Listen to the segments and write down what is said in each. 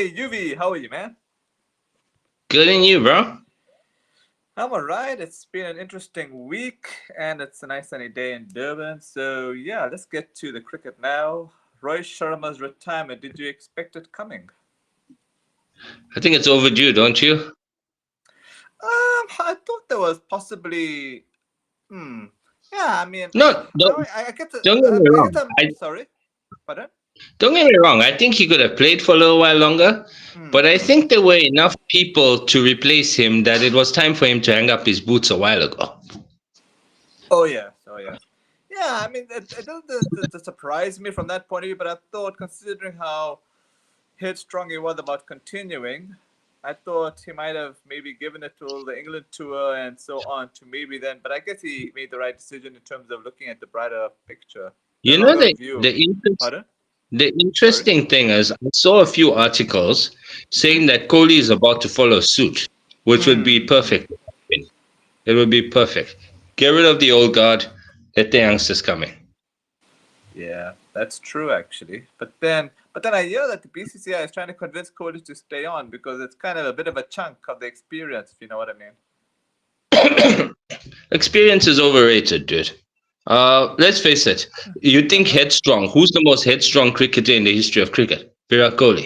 Hey, UV, how are you, man? Good in you, bro. I'm alright. It's been an interesting week, and it's a nice sunny day in Durban. So, yeah, let's get to the cricket now. Rohit Sharma's retirement, did you expect it coming? I think it's overdue, don't you? I thought there was possibly. Hmm. Yeah, I mean, No, I get the. don't get me I wrong. get the. I Sorry, pardon. don't get me wrong. I think he could have played for a little while longer, but I Hmm. think there were enough people to replace him that it was time for him to hang up his boots a while ago. Oh yes, oh yes. Yeah, I mean, it doesn't surprise me from that point of view, but I thought, considering how headstrong he was about continuing, I thought he might have maybe given it to the England tour and so on to maybe then. But I guess he made the right decision in terms of looking at the brighter picture, the You know longer the view. the interest, Pardon? the Sorry. interesting thing is I saw a few articles saying that Kohli is about to follow suit, which would be Hmm. perfect. It would be perfect. Get rid of the old guard, let the youngsters come in. Yeah, that's true actually. But then I hear that the BCCI is trying to convince Kohli to stay on because it's kind of a bit of a chunk of the experience, if you know what I mean. Experience is overrated, dude. Let's face it. You think Uh-huh. headstrong. Who's the most headstrong cricketer in the history of cricket? Virat Kohli.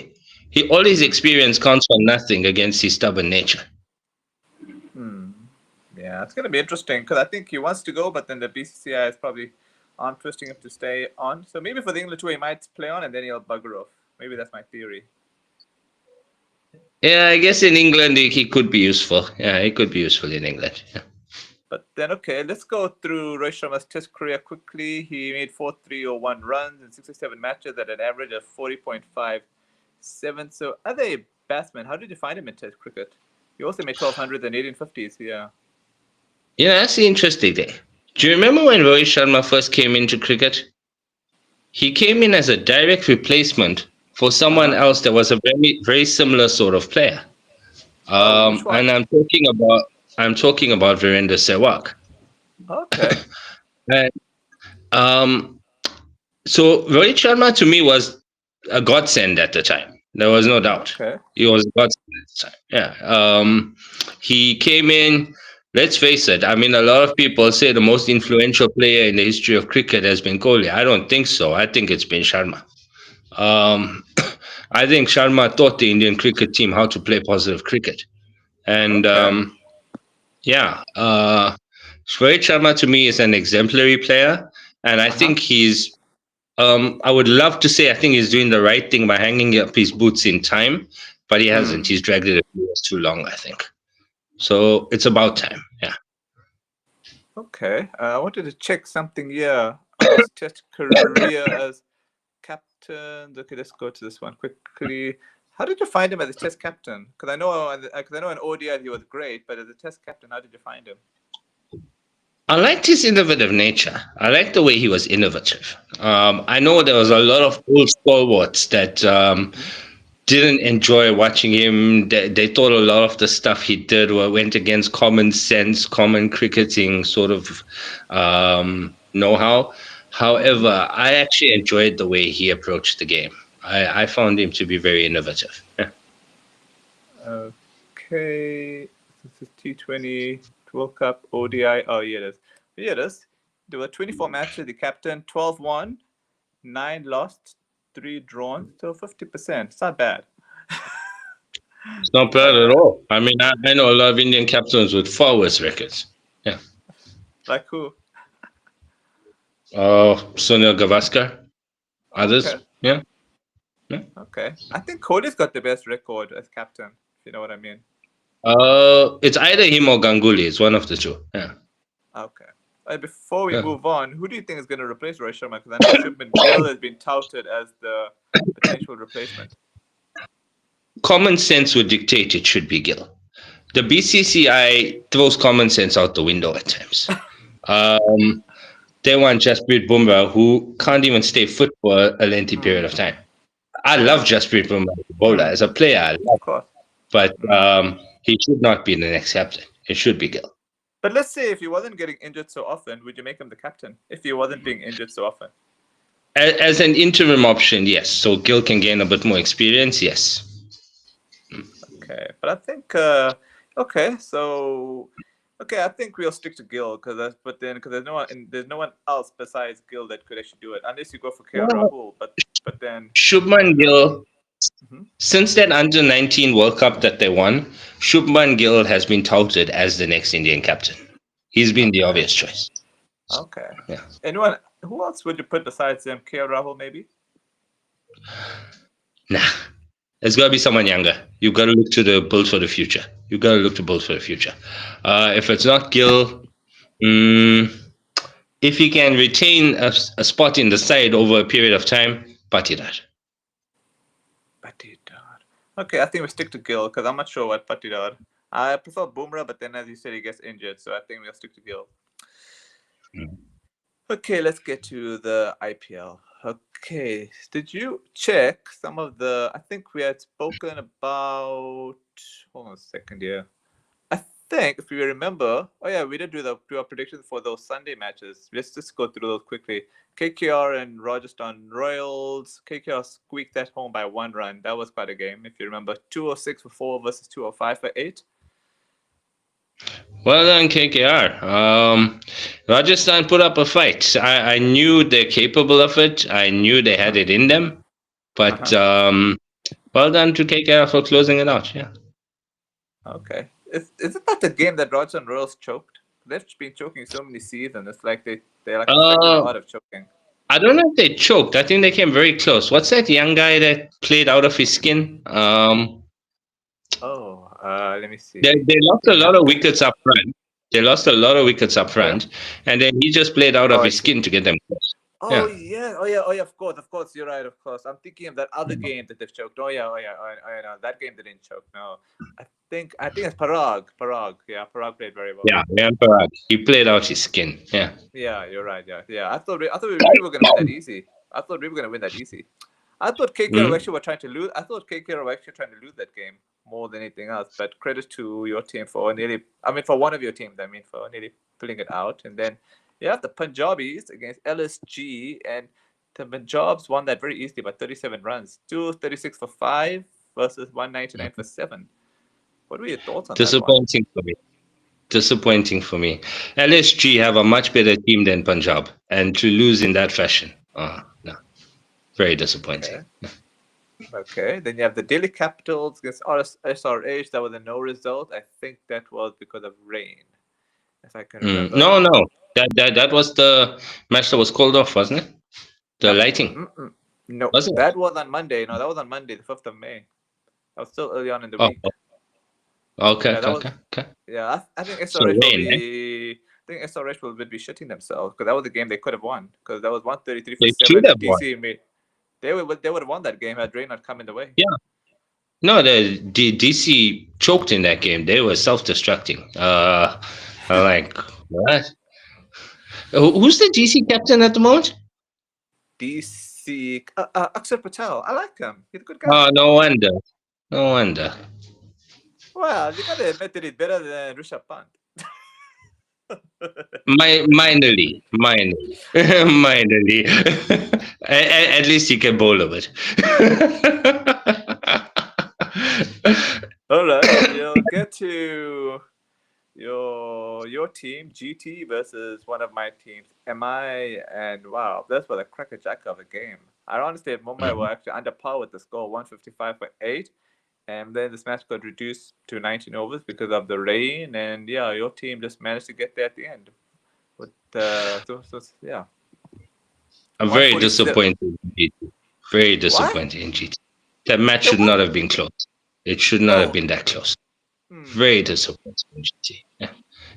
All his experience counts for nothing against his stubborn nature. Hmm. Yeah, it's going to be interesting because I think he wants to go, but then the BCCI is probably arm twisting him to stay on. So maybe for the England tour, he might play on and then he'll bugger off. Maybe that's my theory. Yeah, I guess in England he could be useful. Yeah, he could be useful in England. Yeah. But then, okay, let's go through Rohit Sharma's Test career quickly. He made 4,301 runs in 67 matches at an average of 40.57. So, other batsmen, how did you find him in Test cricket? He also made 1,200 and 1850s. Yeah. Yeah, that's the interesting thing. Do you remember when Rohit Sharma first came into cricket? He came in as a direct replacement for Uh someone huh. else that was a very, very similar sort of player. Oh, which And one? I'm talking about Virender Sehwag. Okay. And um, so Rohit Sharma to me was a godsend at the time. There was no doubt. Okay. He was a godsend at the time. Yeah. He came in. Let's face it. I mean, a lot of people say the most influential player in the history of cricket has been Kohli. I don't think so. I think it's been Sharma. Um, I think Sharma taught the Indian cricket team how to play positive cricket. And Okay. yeah, Rohit Sharma to me is an exemplary player. And I Uh huh. think I would love to say I think he's doing the right thing by hanging up his boots in time, but he hasn't. Hmm. He's dragged it a few years too long, I think. So it's about time. Yeah. Okay. I wanted to check something here on his Test career as captain. Okay, let's go to this one quickly. How did you find him as a Test captain? Because I know in ODI he was great, but as a Test captain, how did you find him? I liked his innovative nature. I liked the way he was innovative. I know there was a lot of old stalwarts that Hmm. didn't enjoy watching him. They thought a lot of the stuff he did went against common sense, common cricketing sort of know-how. Hmm. However, I actually enjoyed the way he approached the game. I found him to be very innovative. Yeah. Okay. This is T20 World Cup ODI. Oh, here it is. Here it is. There were 24 matches. The captain 12 won, 9 lost, 3 drawn. So 50%. It's not bad. It's not It's bad not at bad. all. I mean, I know a lot of Indian captains with far worse records. Yeah. Like who? Sunil Gavaskar, Okay. others. Yeah. Yeah. Okay. I think Kohli's got the best record as captain, if you know what I mean. It's either him or Ganguly. It's one of the two. Yeah. Okay. Before we Yeah. move on, who do you think is going to replace Rohit Sharma? Because I know Shubman Gill has been touted as the potential replacement. Common sense would dictate it should be Gill. The BCCI throws common sense out the window at times. Um, they want Jasprit Bumrah, who can't even stay fit for a lengthy period Hmm. of time. I love Yeah. Jasprit Bumrah as a bowler. Hmm. As a player, I Of love him. course. But Hmm. he should not be the next captain. It should be Gill. But let's say if he wasn't getting injured so often, would you make him the captain? If he wasn't being injured so often? As an interim option, yes. So Gill can gain a bit more experience, yes. Okay, but I think okay, so okay, I think we'll stick to Gil because there's no one else besides Gil that could actually do it unless you go for KL Well, Rahul. But then I Shubman don't know. Gill, Hmm. since that under 19 World Cup that they won, Shubman Gill has been touted as the next Indian captain. He's been the Okay, obvious choice. okay. Yeah. Anyone? Who else would you put besides him? KL Rahul maybe? Nah, it's got to be someone younger. You've got to look to the build for the future. You've got to look to build for the future. If it's not Gill, mm, if he can retain a spot in the side over a period of time, Patidar. Patidar. Okay, I think we stick to Gil because I'm not sure what Patidar. I prefer Bumrah, but then as you said, he gets injured, so I think we'll stick to Gil. Okay, let's get to the IPL. Okay, did you check some of the? I think we had spoken about. Hold on a second here. I think if you remember, oh yeah, we did do our predictions for those Sunday matches. Let's just go through those quickly. KKR and Rajasthan Royals. KKR squeaked that home by 1 run. That was quite a game, if you remember. 206 for 4 versus 205 for 8. Well done, KKR. Rajasthan put up a fight. I knew they're capable of it. I knew they had it in them. But well done to KKR for closing it out. Yeah. Okay. Is it not the game that Rajasthan Royals choked? They've been choking so many seasons. It's like they're like perfecting the Uh, art of choking. I don't know if they choked. I think they came very close. What's that young guy that played out of his skin? Oh, let me see. They lost The a lot young of guy. wickets up front. They lost a lot of wickets up Okay. front, and then he just played out Oh, of I his see. skin to get them close. Oh Yeah. yeah, oh yeah, oh yeah. Of course, you're right. Of course, I'm thinking of that other game that they've choked. Oh yeah, no, that game they didn't choke. No, I think it's Parag. Yeah, Parag played very well. Yeah, Ryan Parag. He played out his skin. Yeah. Yeah, you're right. Yeah. I thought we really were gonna win that easy. I thought we were gonna win that easy. I thought KKR Mm. actually were trying to lose. I thought KKR were actually trying to lose that game more than anything else. But credit to your team for nearly. I mean, for one of your teams. I mean, for nearly pulling it out. And then you have the Punjabis against LSG, and the Punjabs won that very easily by 37 runs. 236 for 5 versus 199 for 7. What were your thoughts on that one? Disappointing for me. Disappointing for me. LSG have a much better team than Punjab, and to lose in that fashion, no, very disappointing. Okay, then you have the Delhi Capitals against SRH. That was a no result. I think that was because of rain, if I can remember. No. That was the match that was called off, wasn't it? The No, lighting, no, was it? that was on Monday. No, that was on Monday, the 5th of May. That was still early on in the Oh, week. okay, Yeah, that was. okay. Yeah, I think So SRH will rain, eh? be. I think SRH will be shitting themselves because that was the game they could have won because that was 133 for They should 7. have won. DC made. They would have won that game had rain not come in the way. Yeah. No, the DC choked in that game. They were self-destructing. I'm like, what? Who's the DC captain at the moment? DC Akshar Patel. I like him. He's a good guy. Oh, no wonder. No wonder. Well, you gotta admit that he's better than Rishabh Pant. Minorly. Minorly. At least he can bowl a bit. All right, we'll get to your team GT versus one of my teams MI, and wow, this was a crackerjack of a game. I honestly, Mumbai were actually under par with the score 155 for 8, and then this match got reduced to 19 overs because of the rain, and yeah, your team just managed to get there at the end. With yeah. I'm very 147. disappointed in GT. Very disappointed in GT. That match should not have been close. It should not have been that close. Very disappointed in GT. Yeah.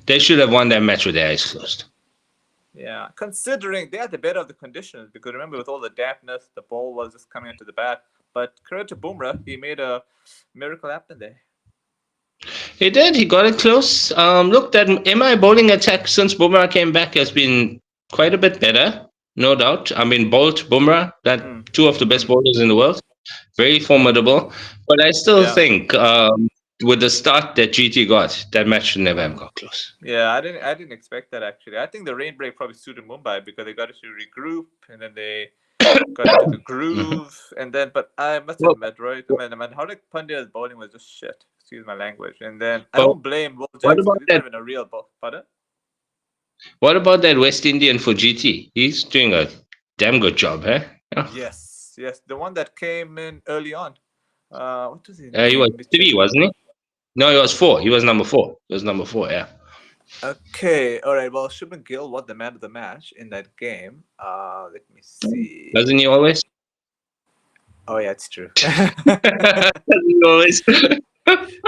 They should have won that match with their eyes closed. Yeah, considering they had the better of the conditions, because remember with all the dampness, the ball was just coming into the bat. But credit to Bumrah, he made a miracle happen there. He did. He got it close. Look, that MI bowling attack since Bumrah came back has been quite a bit better, no doubt. I mean, Bolt, Bumrah, that two of the best bowlers in the world, very formidable. But I still think with the start that GT got, that match should never have got close. Yeah, I didn't expect that actually. I think the rain break probably suited Mumbai because they got to regroup and then they got into the groove, and then. But I must Well, admit, right? I mean, Hardik Pandya's bowling was just shit. Excuse my language. And then I but don't blame Will what Jacks about because he's not that? even a real bowler. Pardon? What about that West Indian for GT? He's doing a damn good job, eh? Yeah. Yes, yes, the one that came in early on. What was his He name? was Let me check. 3, wasn't he? No, he was 4. He was number 4. He was number 4. Yeah. Okay, all right. Well, Shubman Gill was the man of the match in that game. Let me see. Doesn't he always? Oh yeah, it's true. Doesn't he always?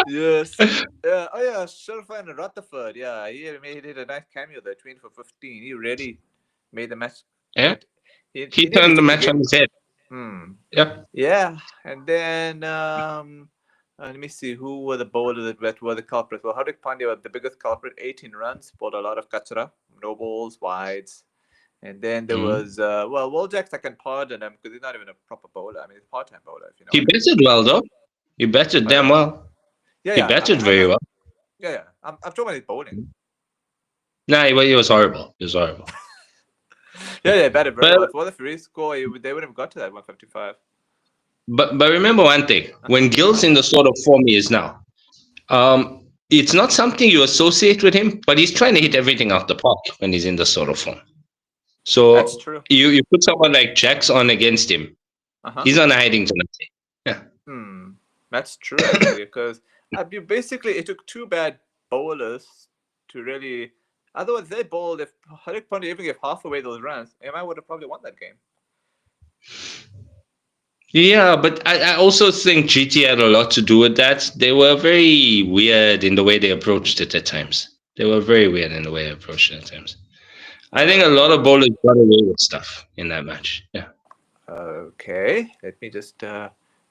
Yes. Yeah. Oh yeah, Sharfan Rutherford. Yeah, he did a nice cameo there, 20 for 15. He really made the match Yeah. good. He He nearly turned the took the match on game. his head. Hmm. Yeah. Yeah, and then let me see who were the bowlers that were the culprits. Well, Hardik Pandya was the biggest culprit, 18 runs, bowled a lot of kachara, no balls, wides. And then there Mhm. was Woljacks I can pardon him because he's not even a proper bowler. I mean, he's a part-time bowler, if you know He what I mean. batted well, though. He batted damn Pardon? well. Yeah, He yeah. I mean, batted very well. yeah. I'm talking about his bowling. Nah, he was horrible. He was horrible. Yeah, batted very But well. If it wasn't for his score, they would have got to that 155. but remember one thing: when Gill's Uh-huh. in the sort of form he is now, it's not something you associate with him, but he's trying to hit everything out the park when he's in the sort of form. That's So true. you put someone like Jax on against him, Uh-huh. he's on a hiding to nothing. Yeah. Hmm. That's true, actually, because basically it took two bad bowlers to really. Otherwise, they bowled. If Hardik Pandya even gave half away those runs, MI would have probably won that game. Yeah, but I also think GT had a lot to do with that. They were very weird in the way they approached it at times. They were very weird in the way they approached it at times. I think a lot of Okay. bowlers got away with stuff in that match. Yeah. Okay. Let me just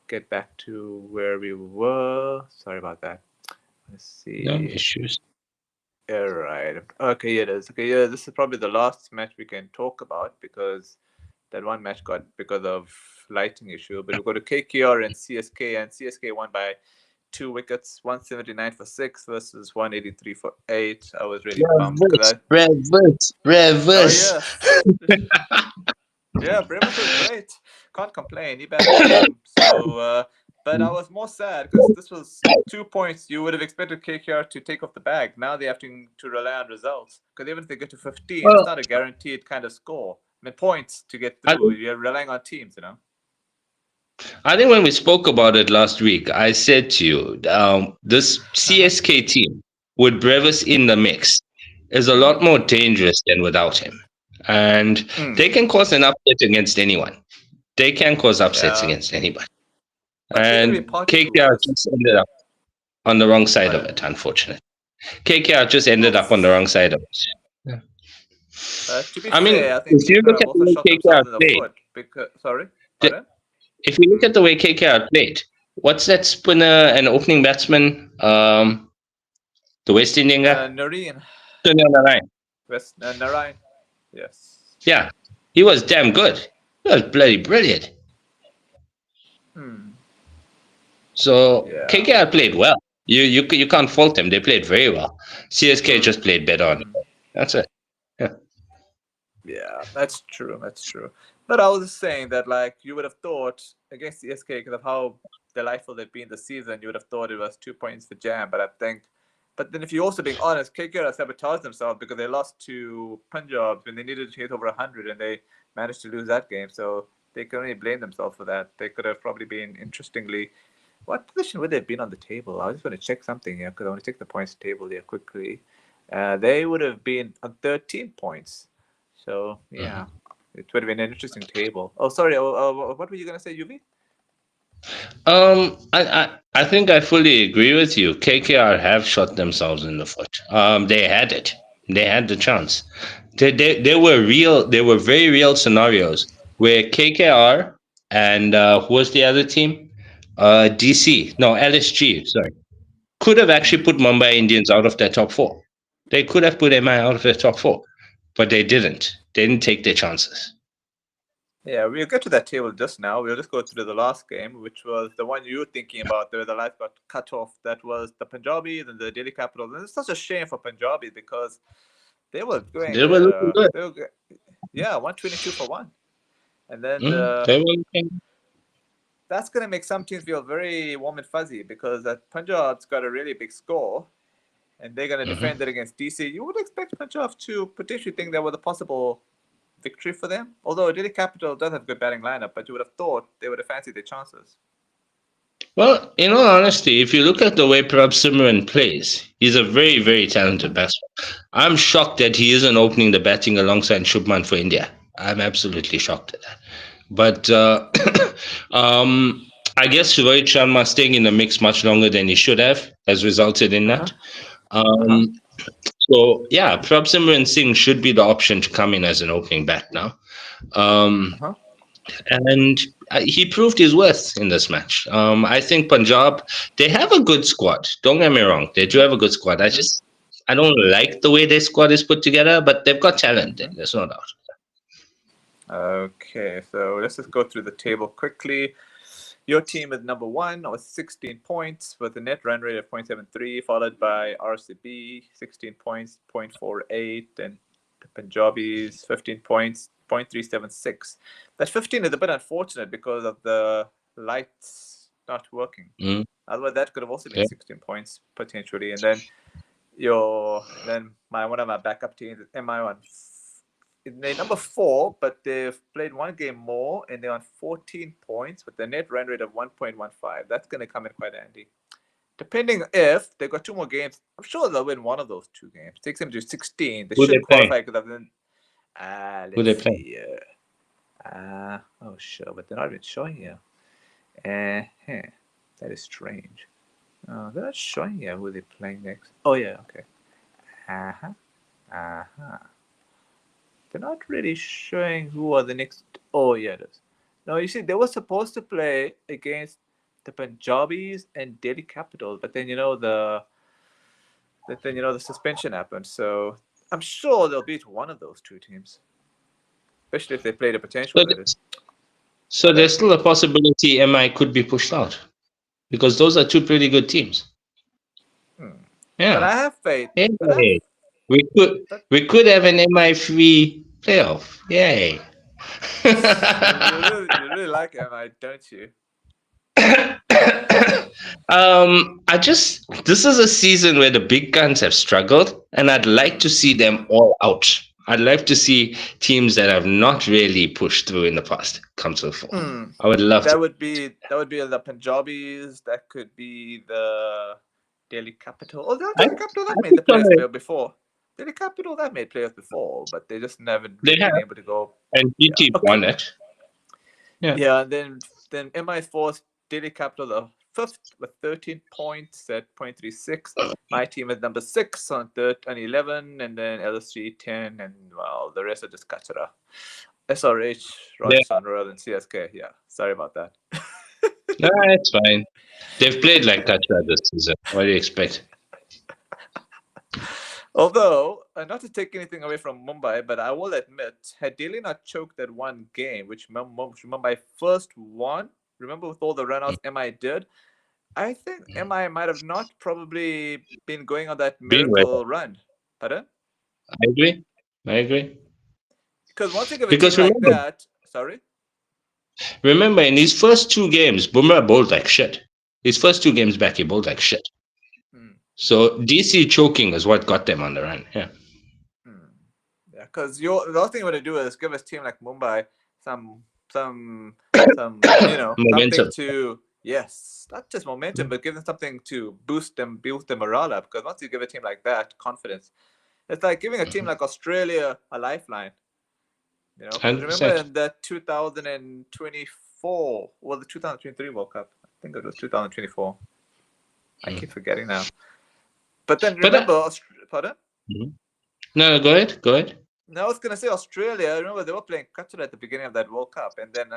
get back to where we were. Sorry about that. Let's No see. issues. All right. Okay, yeah, it is. Okay, yeah, this is probably the last match we can talk about because that one match got because of lighting issue. But we'll go to KKR and CSK, and CSK won by 2 wickets, 179 for 6 versus 183 for 8. I was really bummed because oh Reverse. yes, yeah, Brevis was great. Can't complain. He batted awesome. So, but I was more sad because this was 2 points you would have expected KKR to take off the bag. Now they have to rely on results because even if they get to 15, it's Well, not a guaranteed kind of score. I mean, points to get I through. think, You're relying on teams, you know. I think when we spoke about it last week, I said to you, this Uh-huh. CSK team with Brevis in the mix is a Mm-hmm. lot more dangerous than without him. And Mm. they can cause an upset against anyone. They can cause upsets Yeah, against anybody. but they're gonna be And party KKR poopers. just ended up on the wrong side of Pardon? it, unfortunately. KKR just ended Well, up on the wrong side of it. Yeah. to be I mean, fair, I think if you KKR look have at the also way shot KKR themselves in the played, foot because. Sorry, the- pardon. if you look at the way KKR played, what's that spinner and opening batsman, the West Indian guy? Nareen, Sunil Narine. Narayan. Yes. Yeah, he was damn good. He was bloody brilliant. Hmm. So Yeah. KKR played well. You can't fault them. They played very well. CSK Hmm. just played better on it. Hmm. That's it. Yeah. Yeah, that's true. That's true. But I was just saying that, like, you would have thought against the SK because of how delightful they've been this season, you would have thought it was 2 points for Jam. But I think, but then if you're also being honest, KKR have sabotaged themselves because they lost to Punjab when they needed to hit over 100 and they managed to lose that game. So they can only blame themselves for that. They could have probably been, interestingly, what position would they have been on the table? I just want to check something here because I want to check the points table here quickly. They would have been on 13 points. So Mhm. yeah, it would have been an interesting table. Oh, sorry. What were you gonna say, Yuvi? I think I fully agree with you. KKR have shot themselves in the foot. They had it. They had the chance. They were real. They were very real scenarios where KKR and who was the other team? DC. No, LSG. Sorry, could have actually put Mumbai Indians out of their top 4. They could have put MI out of their top 4, but they didn't. They didn't take their chances. Yeah, we'll get to that table just now. We'll just go through the last game, which was the one you were thinking about, where the lights got cut off. That was the Punjabis and the Delhi Capitals. And it's such a shame for Punjabis because they were going. They were looking good. Yeah, 122 for 1. And then that's going to make some teams feel very warm and fuzzy because that Punjab's got a really big score and they're going to defend it against DC. You would expect Punjab to potentially think there was a possible victory for them. Although Delhi Capital does have a good batting lineup, but you would have thought they would have fancied their chances. Well, in all honesty, if you look at the way Prabh Simran plays, he's a very, very talented batsman. I'm shocked that he isn't opening the batting alongside Shubman for India. I'm absolutely shocked at that. But I guess Rohit Sharma staying in the mix much longer than he should have has resulted in that. So, yeah, Prabh Simran Singh should be the option to come in as an opening bat now. And he proved his worth in this match. I think Punjab, they have a good squad. Don't get me wrong. They do have a good squad. I don't like the way their squad is put together, but they've got talent there. There's no doubt. Okay, so let's just go through the table quickly. Your team is number 1 with 16 points with a net run rate of 0.73, followed by RCB, 16 points, 0.48, and the Punjabis, 15 points, 0.376. That 15 is a bit unfortunate because of the lights not working. Otherwise, that could have also been 16 points potentially. And then one of my backup teams is MI1. They're number 4, but they've played one game more and they're on 14 points with a net run rate of 1.15. That's going to come in quite handy. Depending if they've got 2 more games, I'm sure they'll win one of those 2 games. Takes them to 16. They should qualify because of them. Let's see. Oh, sure, but they're not even showing here. That is strange. They're not showing here who they're playing next. Oh, yeah, okay. They're not really showing who are the next. Oh, yeah, it is. No, you see, they were supposed to play against the Punjabis and Delhi Capitals, but then the suspension happened. So I'm sure they'll beat one of those 2 teams, especially if they play the potential. So there's still a possibility MI could be pushed out because those are 2 pretty good teams. Yeah, but I have faith. Hey, we could have an MI3 playoff. Yay! You really like MI, don't you? This is a season where the big guns have struggled, and I'd like to see them all out. I'd like to see teams that have not really pushed through in the past come to the fore. I would love that. Would be the Punjabis. That could be the Delhi Capital. Oh, the Delhi Capital that made the players before. Delhi Capital that made players before, but they just never been able to go. And DT won it. Yeah, and then MI4 Delhi Capital the 5th with 13 points at 0.36. My team is number 6 on 11, and then LSG 10, and well, the rest are just Kachara. SRH, Rajasthan Royal, and CSK. Yeah, sorry about that. No, it's fine. They've played like Kachara this season. What do you expect? Although, not to take anything away from Mumbai, but I will admit, had Delhi not choked that one game, which Mumbai first won, remember with all the run-outs MI did, I think MI might have not probably been going on that miracle run. Pardon? I agree. Because once you give a team like that, sorry? Remember, in his first 2 games, Bumrah bowled like shit. His first 2 games back, he bowled like shit. So DC choking is what got them on the run. Yeah. Yeah, because the last thing you want to do is give a team like Mumbai some momentum. Something to not just momentum, but give them something to build their morale up. Because once you give a team like that confidence, it's like giving a team like Australia a lifeline. Remember in that 2024 or the 2023 World Cup? I think it was 2024. I keep forgetting now. But then remember, pardon? No, go ahead. No, I was going to say Australia. Remember, they were playing Qatar at the beginning of that World Cup. And then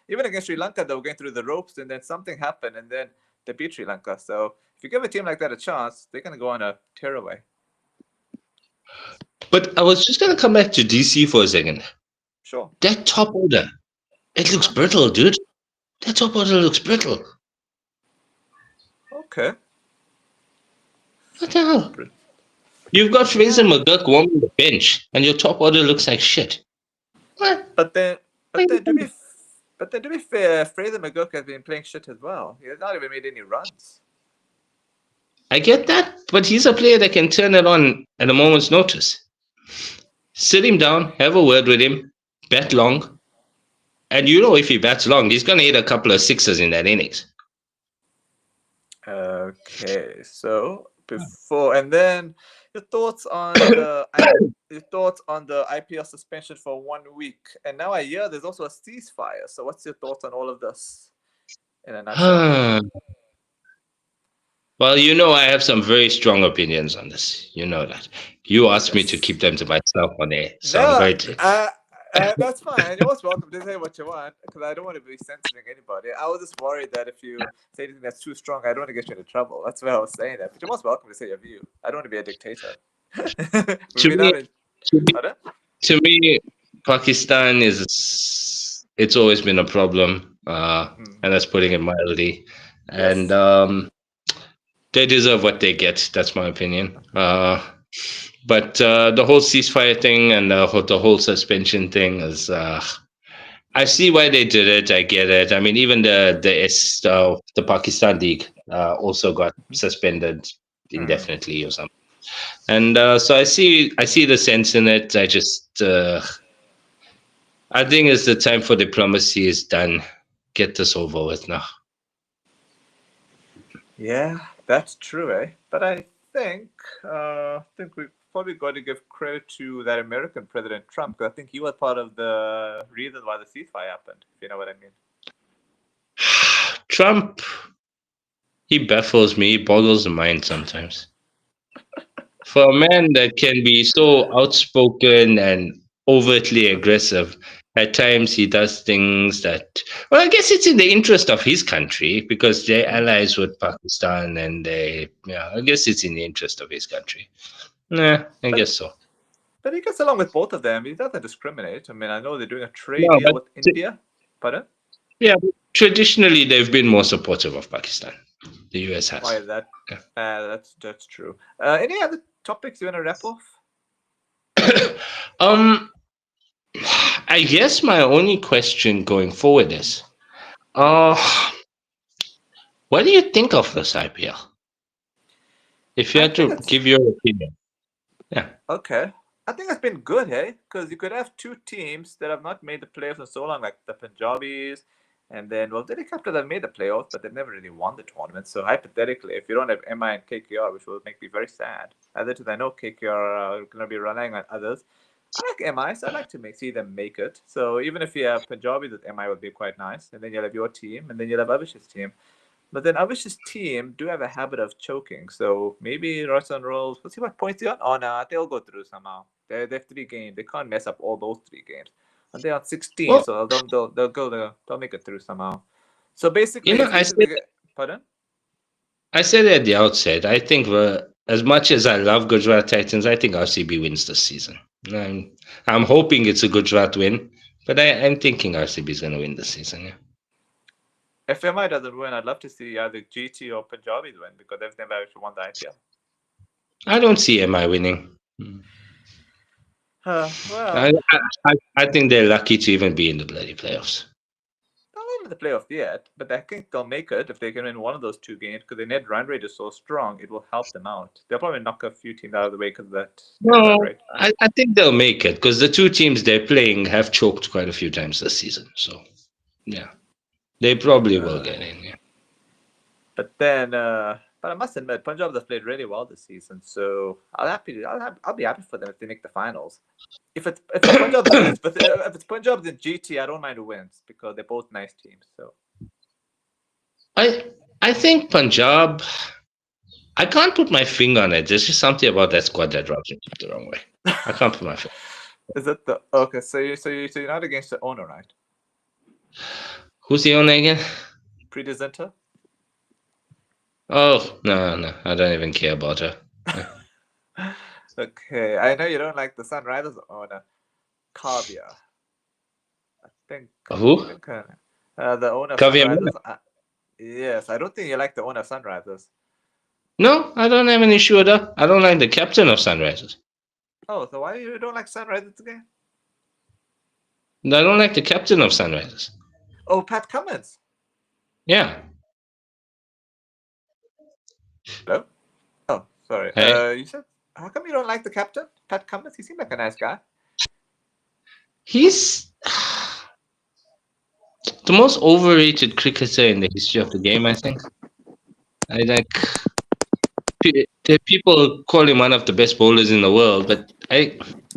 even against Sri Lanka, they were going through the ropes. And then something happened. And then they beat Sri Lanka. So if you give a team like that a chance, they're going to go on a tear away. But I was just going to come back to DC for a second. Sure. That top order, it looks brittle, dude. That top order looks brittle. Okay. What the hell? You've got Fraser McGurk warming the bench, and your top order looks like shit. What? But then But then to be fair, Fraser McGurk has been playing shit as well. He has not even made any runs. I get that, but he's a player that can turn it on at a moment's notice. Sit him down, have a word with him, bat long, and if he bats long, he's going to hit a couple of sixes in that innings. Okay, so and then your thoughts on the IPL suspension for 1 week, and now I hear there's also a ceasefire. So what's your thoughts on all of this in a nutshell? Well, I have some very strong opinions on this. You know that. You asked me to keep them to myself on air, so I'm going to. That's fine. You're most welcome to say what you want, because I don't want to be censoring anybody. I was just worried that if you say anything that's too strong, I don't want to get you into trouble. That's why I was saying that. But you're most welcome to say your view. I don't want to be a dictator. To me, Pakistan it's always been a problem, and that's putting it mildly. Yes. And they deserve what they get. That's my opinion. But the whole ceasefire thing and the whole suspension thing is, I see why they did it. I get it. I mean, even the Pakistan League also got suspended indefinitely or something. And so I see the sense in it. I just I think it's the time for diplomacy is done. Get this over with now. Yeah, that's true, eh? But I think we've probably got to give credit to that American President Trump, because I think he was part of the reason why the ceasefire happened, if you know what I mean. Trump, he baffles me. He boggles the mind sometimes. For a man that can be so outspoken and overtly aggressive, at times he does things that, well, I guess it's in the interest of his country because they're allies with Pakistan, and I guess it's in the interest of his country. I guess so. But he gets along with both of them. He doesn't discriminate. I mean, I know they're doing a trade deal with India. Pardon? Yeah, traditionally they've been more supportive of Pakistan. The US has. Why is that? Yeah. That's true. Any other topics you want to wrap off? I guess my only question going forward is, what do you think of this IPL? If you had to give your opinion. Yeah. Okay. I think it's been good, hey? Because you could have two teams that have not made the playoffs in so long, like the Punjabis, and then, well, Delhi Capitals have made the playoffs, but they've never really won the tournament. So hypothetically, if you don't have MI and KKR, which will make me very sad, other than I know KKR are going to be relying on others. I like MI, so I like to see them make it. So even if you have Punjabis with MI, would be quite nice. And then you'll have your team, and then you'll have Avish's team. But then Avish's team do have a habit of choking. So maybe Royce and Rolls, we'll see what points they on. Oh, no, they'll go through somehow. They have 3 games. They can't mess up all those 3 games. And they're on 16, so they'll make it through somehow. So basically, pardon? I said at the outset, I think as much as I love Gujarat Titans, I think RCB wins this season. I'm hoping it's a Gujarat win, but I'm thinking RCB is going to win this season. Yeah. If MI doesn't win, I'd love to see either GT or Punjabis win, because they've never actually won the IPL. I don't see MI winning. Well, I think they're lucky to even be in the bloody playoffs. Not in the playoffs yet, but I think they'll make it if they can win one of those 2 games, because their net run rate is so strong, it will help them out. They'll probably knock a few teams out of the way because of that run rate. I think they'll make it, because the 2 teams they're playing have choked quite a few times this season. So, yeah. They probably will get in, yeah. But then, but I must admit, Punjab has played really well this season, so I'll be happy for them if they make the finals. If it's Punjab, if it's Punjab then GT, I don't mind who wins, because they're both nice teams. So, I think Punjab. I can't put my finger on it. There's just something about that squad that rubs me the wrong way. I can't put my finger. Is it the okay? So you're not against the owner, right? Who's the owner again? Preeti Zinta. Oh, no. I don't even care about her. Okay. I know you don't like the Sunrisers owner, Kavya. I think. Who? The owner of Kavya. Sunrisers. Yes, I don't think you like the owner of Sunrisers. No, I don't have an issue with that. I don't like the captain of Sunrisers. Oh, so why you don't like Sunrisers again? I don't like the captain of Sunrisers. Oh, Pat Cummins. Yeah. Hello? Oh, sorry. Hey. You said, how come you don't like the captain, Pat Cummins? He seemed like a nice guy. He's the most overrated cricketer in the history of the game, I think. People call him one of the best bowlers in the world, but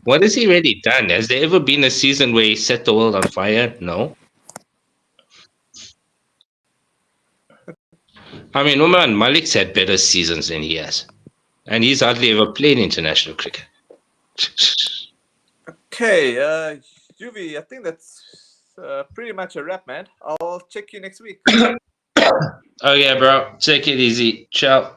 what has he really done? Has there ever been a season where he set the world on fire? No. I mean, Umran Malik's had better seasons than he has. And he's hardly ever played international cricket. Okay, Yuvi, I think that's pretty much a wrap, man. I'll check you next week. Okay, bro. Take it easy. Ciao.